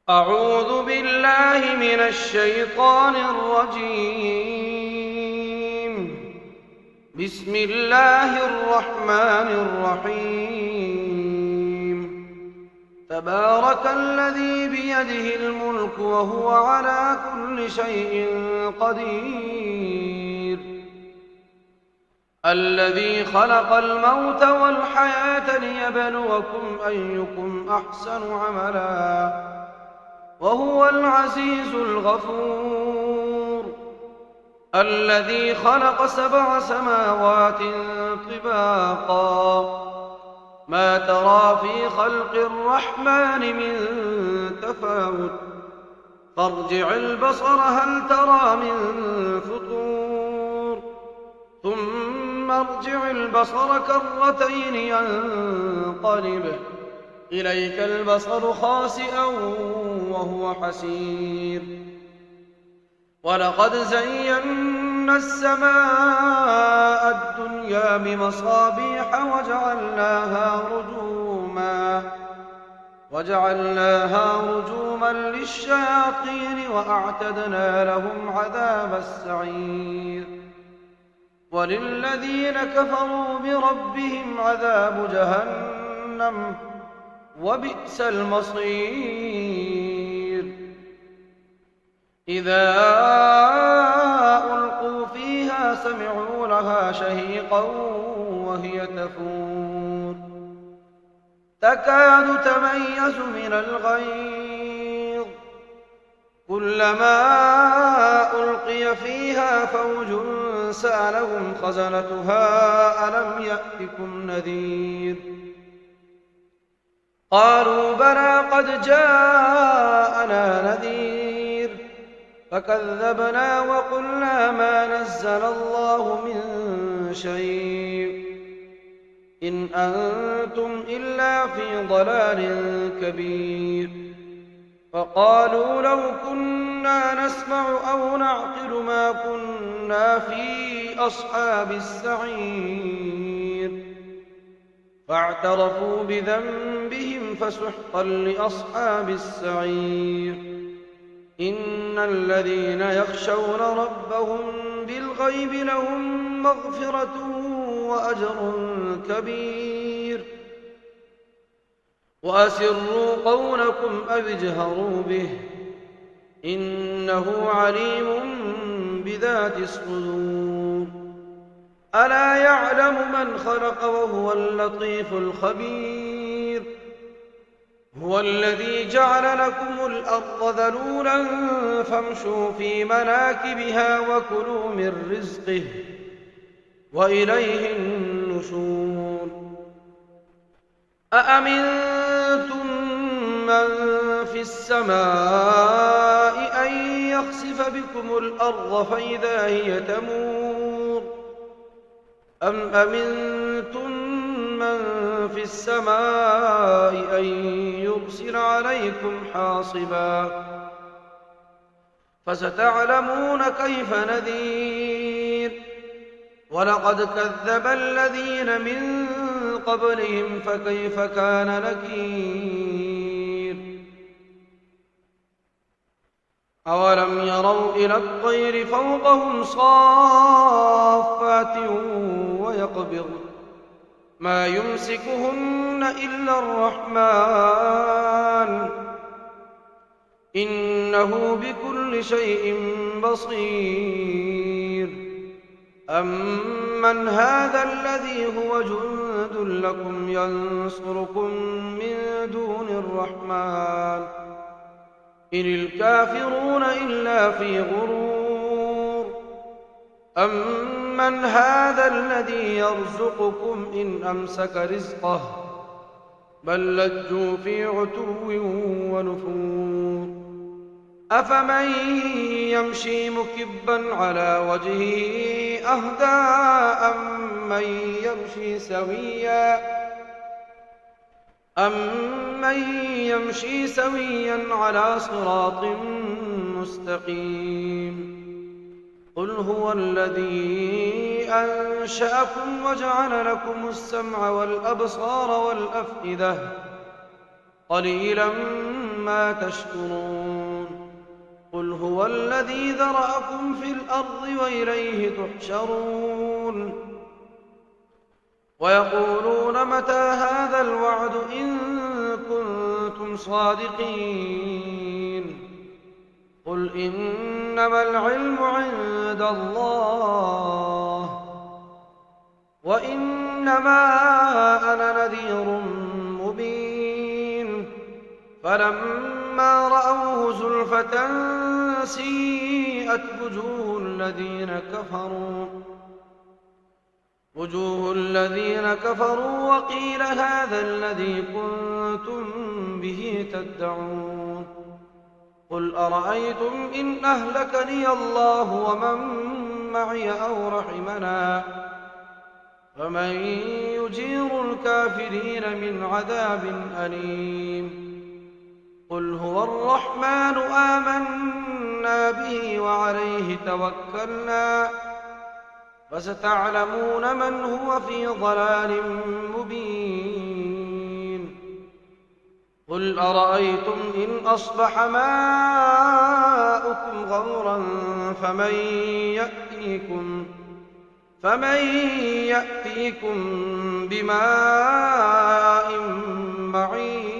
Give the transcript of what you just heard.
أعوذ بالله من الشيطان الرجيم. بسم الله الرحمن الرحيم. تبارك الذي بيده الملك وهو على كل شيء قدير. الذي خلق الموت والحياة ليبلوكم أيكم أحسن عملا وهو العزيز الغفور. الذي خلق 7 سماوات طباقا ما ترى في خلق الرحمن من تفاوت فارجع البصر هل ترى من فطور ثم ارجع البصر كرتين ينقلب إليك البصر خاسئا وهو حسير. ولقد زينا السماء الدنيا بمصابيح وجعلناها رجوما للشياطين وأعتدنا لهم عذاب السعير. وللذين كفروا بربهم عذاب جهنم وبئس المصير. إذا ألقوا فيها سمعوا لها شهيقا وهي تفور تكاد تميز من الغيظ كلما ألقي فيها فوج سألهم خزنتها ألم يأتكم نذير قالوا بلى قد جاءنا نذير فكذبنا وقلنا ما نزل الله من شيء إن أنتم إلا في ضلال كبير. فقالوا لو كنا نسمع أو نعقل ما كنا في أصحاب السعير فاعترفوا بذنبهم فسحقا لأصحاب السعير. إن الذين يخشون ربهم بالغيب لهم مغفرة وأجر كبير. وأسروا قولكم أو اجهروا به إنه عليم بذات الصدور. ألا يعلم من خلق وهو اللطيف الخبير. هو الذي جعل لكم الأرض ذلولا فامشوا في مناكبها وكلوا من رزقه وإليه النشور. أأمنتم من في السماء أن يخسف بكم الأرض فإذا هي تمور أم أمنتم من في السماء أن يرسل عليكم حاصبا فستعلمون كيف نذير. ولقد كذب الذين من قبلهم فكيف كان نكير. أولم يروا إلى الطير فوقهم صافات ويقبضن ما يمسكهن إلا الرحمن إنه بكل شيء بصير. أمن هذا الذي هو جند لكم ينصركم من دون الرحمن إن الكافرون إلا في غرور. أمن هذا الذي يرزقكم إن أمسك رزقه بل لجوا في عتو ونفور. أفمن يمشي مكبا على وجهه أهدى أمن يمشي سويا على صراط مستقيم. قل هو الذي أنشأكم وجعل لكم السمع والأبصار والأفئدة قليلا ما تشكرون قل هو الذي ذرأكم في الأرض وإليه تحشرون ويقولون متى هذا الوعد إن كنتم صادقين قل إنما العلم عند الله وإنما أنا نذير مبين فلما رأوه زلفة سيئت وجوه الذين كفروا وقيل هذا الذي كنتم به تدعون قل أرأيتم إن أهلكني الله ومن معي أو رحمنا فمن يجير الكافرين من عذاب أليم قل هو الرحمن آمنا به وعليه توكلنا فستعلمون من هو في ضلال مبين قل أرأيتم إن أصبح ماؤكم غورا فمن يأتيكم بماء معين